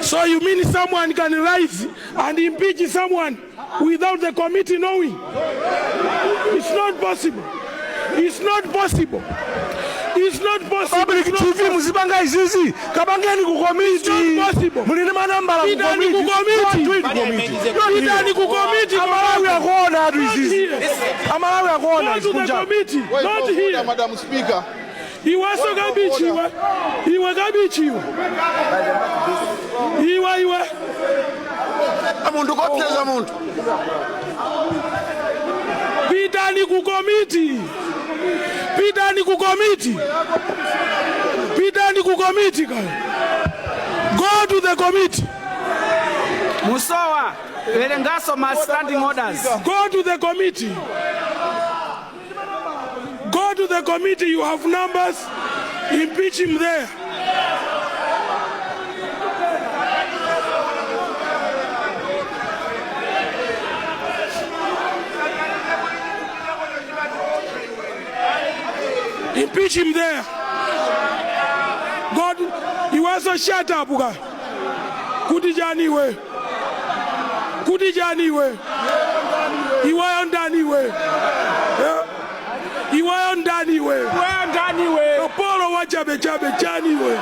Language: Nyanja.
So you mean someone can rise and impeach someone without the committee knowing? It's not possible. It's not possible. It's not possible. Public TV muzibanga izizi kabangeni ku committee. Mulini manambala ku committee. Itani ku committee. Amalawi akona atu izizi. Amalawi akona. Go to the committee. Not here. Madam Speaker. Iwe gabichiwa. Iwe gabichiwa. Iwe. Amuntu kopyeza muntu. Pitani ku committee. Pitani ku committee. Pitani ku committee. Go to the committee. Musowa, Velengaso must standing orders. Go to the committee. Go to the committee. You have numbers. Impeach him there. Impeach him there. God, you also shut up. Kutijani we. Kutijani we. Iwe ondani we. Iwe ondani we. Where Danny way? Apollo wachabe chabe chani we.